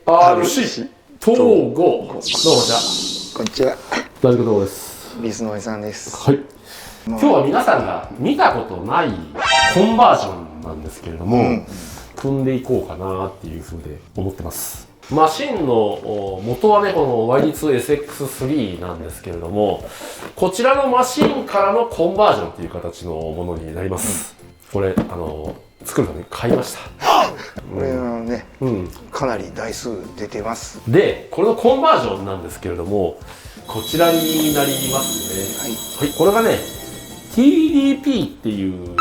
RC 東郷。どうもじゃ。こんにちは。大丈夫です。リスのおじさんです。はい。今日は皆さんが見たことないコンバージョンなんですけれども、組んでいこうかなっていうふうで思ってます。マシンの元はね、この YD2SX3 なんですけれども、こちらのマシンからのコンバージョンっていう形のものになります。これ作るのに買いました。これはね、かなり台数出てます。で、これのコンバージョンなんですけれども、こちらになりますね。はい。これがね、TDP っていう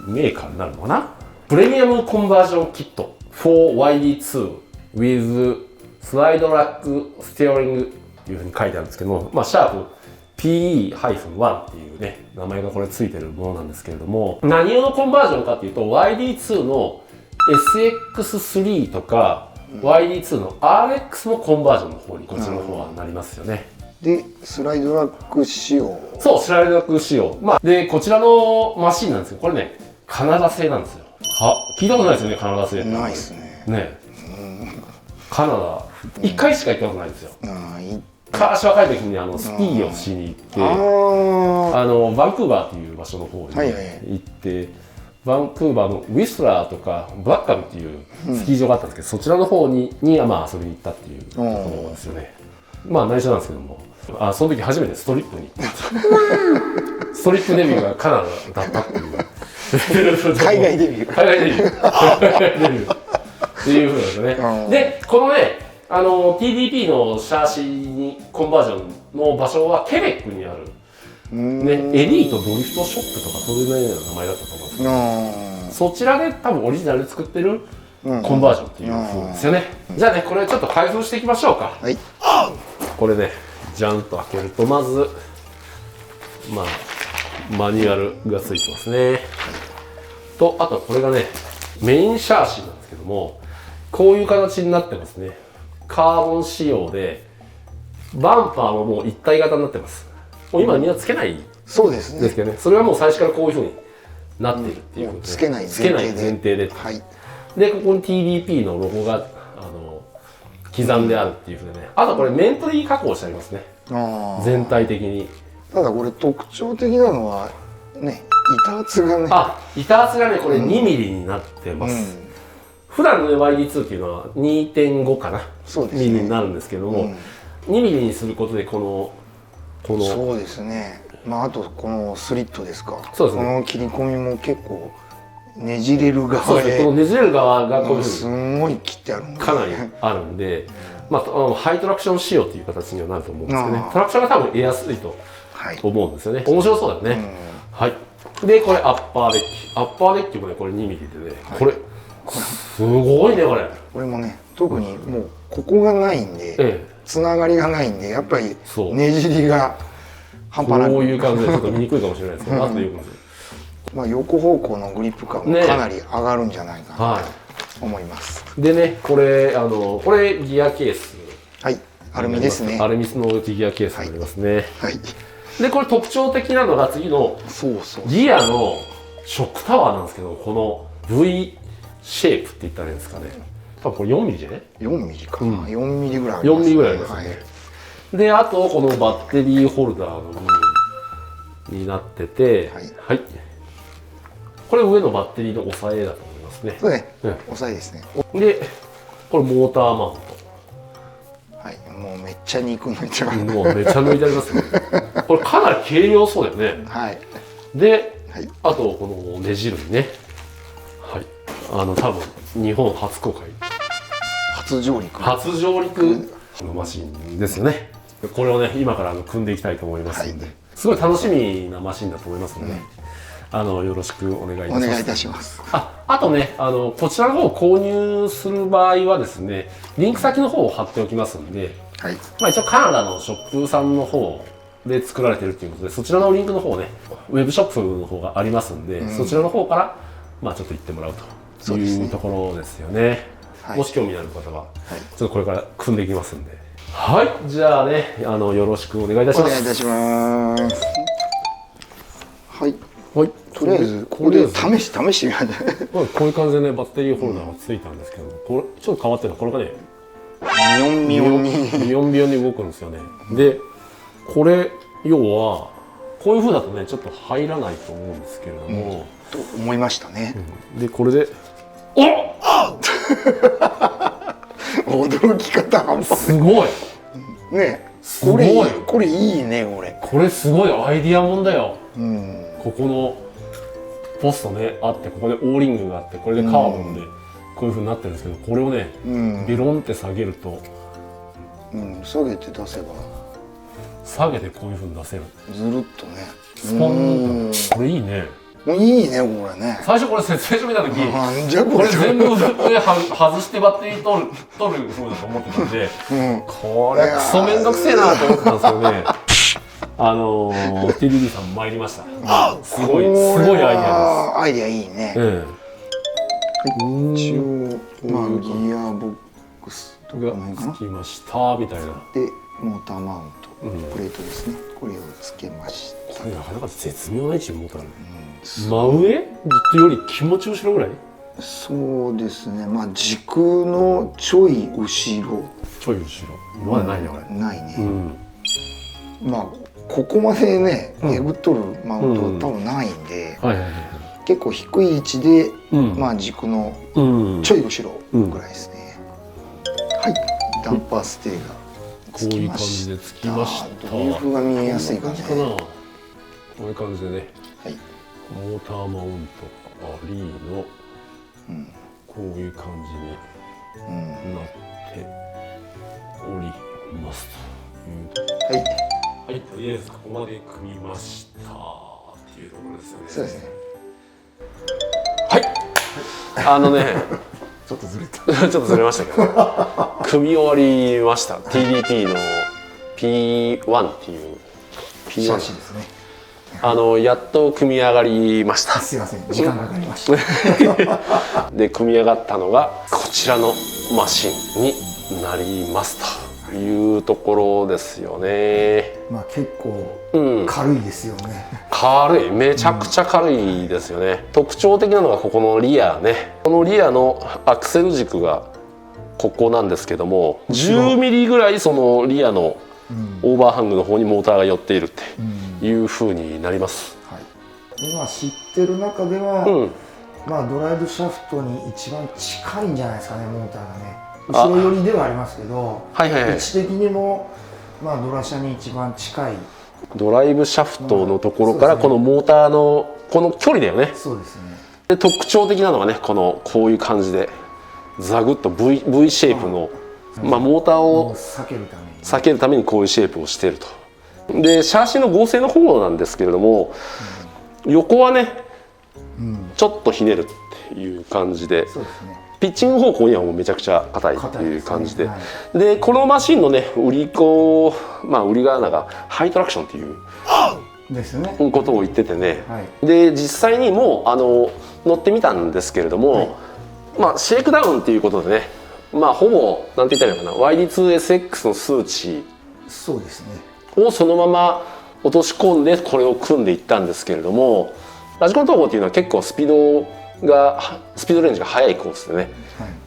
メーカーになるのかな。プレミアムコンバージョンキット for YD2 with slide rack steering っていうふうに書いてあるんですけども、まあ、シャープ PE-1 っていうね、名前がこれついてるものなんですけれども、何用のコンバージョンかっていうと、YD2 の SX3 とか、YD2 の RX のコンバージョンの方に、こちらの方はなりますよね。で、スライドラック仕様。そう、スライドラック仕様。まあ、で、こちらのマシンなんですけど、これね、カナダ製なんですよ。聞いたことないですよね、カナダ製って。ないですね。ね。カナダ、1回しか行ったことないんですよ。昔若い時にスキーをしに行って、バンクーバーっていう場所の方に行って、バンクーバーのウィスラーとかブラッカムっていうスキー場があったんですけど、そちらの方にまあ遊びに行ったっていうところですよね。まあ内緒なんですけども、その時初めてストリップに行ったストリップデビューがカナダだったっていう海外デビュー。海外デビューっていうふうなんですよね。で、このね、TDP のシャーシにコンバージョンの場所はケベックにある、ね、エリートドリフトショップとかそういうような名前だったと思うんですけど、そちらで多分オリジナルで作ってるコンバージョンっていう風ですよね。じゃあね、これちょっと開封していきましょうか。はい。これね、ジャンと開けるとまず、まあ、マニュアルがついてますね。と、あとこれがね、メインシャーシなんですけども、こういう形になってますね。カーボン仕様で、バンパーももう一体型になってます。もう今みんなつけないそうですね。ですけどね、それはもう最初からこういう風になっているっていうことで、つけない前提で。はい。で、ここに TDP のロゴが刻んであるっていう風でね。あとこれメントリー加工してありますね。全体的に。ただこれ特徴的なのはね、板厚がね。板厚がね、これ2ミリになってます。普段の YD2 っていうのは 2.5 かな、ミリになるんですけども、2ミリにすることでそうですね。まああとこのスリットですか。そうですね。この切り込みも結構ねじれる側で、このねじれる側がこういうふうにすごい切ってあるんで、かなりあるんで、まあハイトラクション仕様っていう形にはなると思うんですけどね。トラクションが多分得やすいと思うんですよね。面白そうだよね。はい。で、これアッパーデッキ。アッパーデッキもね、これ2ミリでね、これすごいね、これ。これもね、特にもうここがないんで、つながりがないんで、やっぱりねじりが半端ない。こういう感じでちょっと見にくいかもしれないですけど、あとよく見せる。まあ横方向のグリップ感もかなり上がるんじゃないかなと思います。でね、これギアケース。はい、アルミですね。アルミスのギアケースになりますね。はい。で、これ特徴的なのが次のギアのショックタワーなんですけど、この V シェイプって言ったらいいんですかね。多分これ4ミリじゃね ?4 ミリかな。4ミリぐらいありますね。4ミリぐらいありますね。で、あとこのバッテリーホルダーの部分になってて、はい。これ上のバッテリーの押さえだと思いますね。そうね。押さえですね。で、これモーターマウント。はい、もうめっちゃ肉抜いてます。もうめっちゃ抜いてありますね。これかなり軽量そうだよね。はい。で、あとこのねじるにね。はい。多分日本初公開。初上陸のマシンですよね。これをね、今から組んでいきたいと思いますので、すごい楽しみなマシンだと思いますので、よろしくお願いいたします。お願いいたします。あとね、こちらの方を購入する場合はですね、リンク先の方を貼っておきますんで、まあ一応カナダのショップさんの方で作られてるということで、そちらのリンクの方ね、ウェブショップの方がありますんで、そちらの方から、まあちょっと行ってもらうというところですよね。もし興味のある方は、ちょっとこれから組んでいきますんで。はい、じゃあね、よろしくお願いいたします。お願いいたします。はい。はい、とりあえずここで試してみましょう。こういう感じでね、バッテリーホルダーがついたんですけど、これちょっと変わってるのこれがね、ミヨンにビヨンビヨンに動くんですよね。でこれ要はこういう風だとねちょっと入らないと思うんですけれども、と思いましたね。でこれで驚き方半端すごいね。すごいこれいいねこれすごいアイディアもんだよ。うんここのポストねあってここでオーリングがあってこれでカーボンでこういう風になってるんですけど、これをねビロンって下げると、下げて出せば下げてこういう風に出せる。ずるっとねスポンとこれいいね。いいねこれね。最初これ説明書見た時なんじゃこれ全部外してバッテリー取る風だと思ってたんで、これクソめんどくせえなと思ってたんですよね。TDD さん参りました。すごいアイデアです。アイデアいいね。一応ギアボックスとかがつきましたみたいな。でモーターマウントプレートですね。これをつけました。これなかなか絶妙な位置にモーターある。真上より気持ち後ろぐらい？そうですね。軸のちょい後ろ。ちょい後ろ。今までないねこれ。ないね。ここまでねえぐっとるマウント多分ないんで、結構低い位置で軸のちょい後ろぐらいですね。はい、ダンパーステーがつきました。こういう感じでつきました。ドリフが見えやすいかね。こういう感じでね。はい。モーターマウントがありの、こういう感じになっておりますという。はい、とりあえずここまで組みましたっていうところですよね。そうですね。はい。ちょっとずれた。ちょっとずれましたけど、組み終わりました。TDP の P1 っていう P1 ですね。やっと組み上がりました。すいません、時間かかりました。で組み上がったのがこちらのマシンになりますというところですよね。結構軽いですよね。軽い、めちゃくちゃ軽いですよね。特徴的なのがここのリアね。このリアのアクセル軸がここなんですけども、10ミリぐらいそのリアのオーバーハングの方にモーターが寄っているっていう風になります。今知ってる中では、ドライブシャフトに一番近いんじゃないですかね、モーターがね。後ろ寄りではありますけど、位置的にもドラシャに一番近い。ドライブシャフトのところからこのモーターのこの距離だよね。そうですね。で特徴的なのがね、こういう感じでザグッと V シェイプの、モーターを避けるためにこういうシェイプをしていると。でシャーシの合成の方なんですけれども、横はね、ちょっとひねるっていう感じで、ピッチング方向にはもうめちゃくちゃ硬いっていう感じで、でこのマシンのね売りがなんかハイトラクションっていうことを言っててね、で実際にもう乗ってみたんですけれども、シェイクダウンっていうことでね、ほぼなんて言ったらいいのかな、 YD2SX の数値をそのまま落とし込んでこれを組んでいったんですけれども、ラジコン統合っていうのは結構スピードレンジが速いコースでね、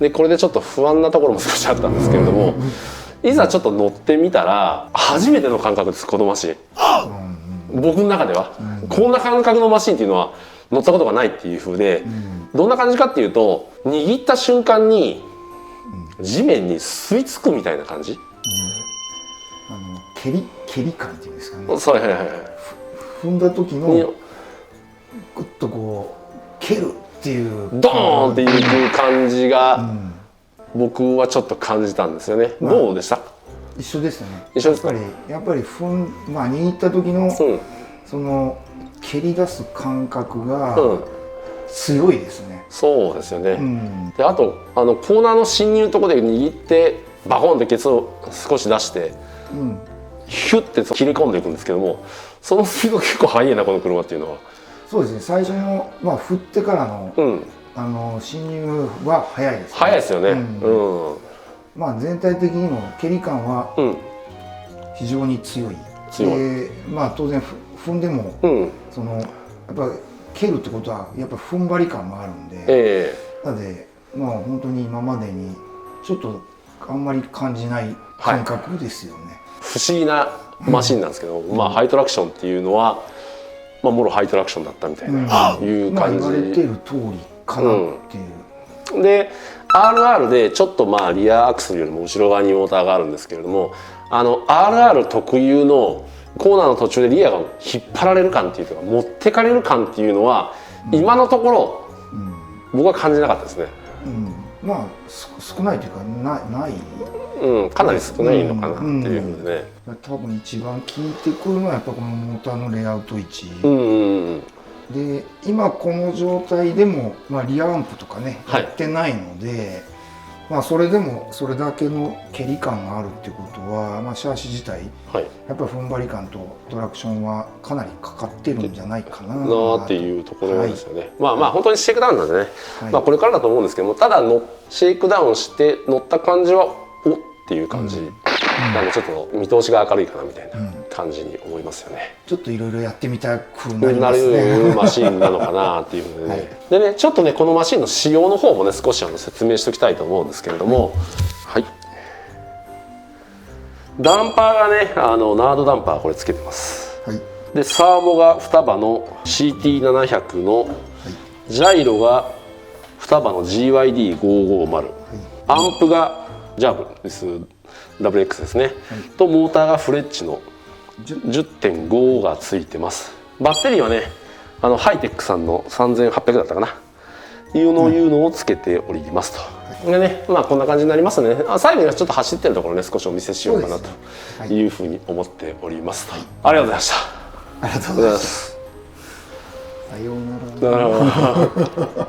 でこれでちょっと不安なところも少しあったんですけれども、いざちょっと乗ってみたら初めての感覚です、このマシン。僕の中では、こんな感覚のマシンっていうのは乗ったことがないっていう風で、どんな感じかっていうと、握った瞬間に地面に吸い付くみたいな感じ、蹴り感っていうんですかね。踏んだ時のグッとこう蹴るっていうドーンっていう感じが僕はちょっと感じたんですよね。どうでした？一緒ですね。一緒ですか？やっぱり握った時のその蹴り出す感覚が強いですね。そうですよね。であとコーナーの進入のところで握ってバコンってケツを少し出して、ヒュッて切り込んでいくんですけども、そのスピード結構速いなこの車っていうのは。そうですね。最初の振ってからの進入は速いですね。速いですよね。全体的にも蹴り感は非常に強い。当然踏んでもそのやっぱ蹴るってことはやっぱ踏ん張り感もあるんで、なので本当に今までにちょっとあんまり感じない感覚ですよね、不思議なマシンなんですけど、まあハイトラクションっていうのは、まあもろハイトラクションだったみたいな、いう感じ、言われてる通りかなっていう、で RR でちょっとまあリアアクセルよりも後ろ側にモーターがあるんですけれども、RR 特有のコーナーの途中でリアが引っ張られる感っていうか持ってかれる感っていうのは、今のところ、僕は感じなかったですね。まあ少ないというかない、かなり少ないのかなっていうふうでね、多分一番効いてくるのはやっぱこのモーターのレイアウト位置、で今この状態でも、まあ、リアアンプとかねやってないので、まあそれでもそれだけの蹴り感があるっていうことは、まあ、シャーシ自体、やっぱり踏ん張り感とトラクションはかなりかかってるんじゃないかなっていうところですよね。まあ本当にシェイクダウンなんでね、まあこれからだと思うんですけども、ただシェイクダウンして乗った感じはおっていう感じ、なんかちょっと見通しが明るいかなみたいな感じに思いますよね。ちょっといろいろやってみたくなりますね。なるマシンなのかなっていうのでね。でね、ちょっとねこのマシンの仕様の方もね少し説明しておきたいと思うんですけれども、ダンパーがねナードダンパーこれつけてます。でサーボが双葉の CT700 の、ジャイロが双葉の GYD550、アンプがジャブです WX ですね、とモーターがフレッチの 10.5 がついてます。バッテリーはねハイテックさんの3800だったかないうのをつけておりますと。でね、まあこんな感じになりますね。最後にはちょっと走ってるところね少しお見せしようかなというふうに思っております。ありがとうございました。ありがとうございます。さようなら。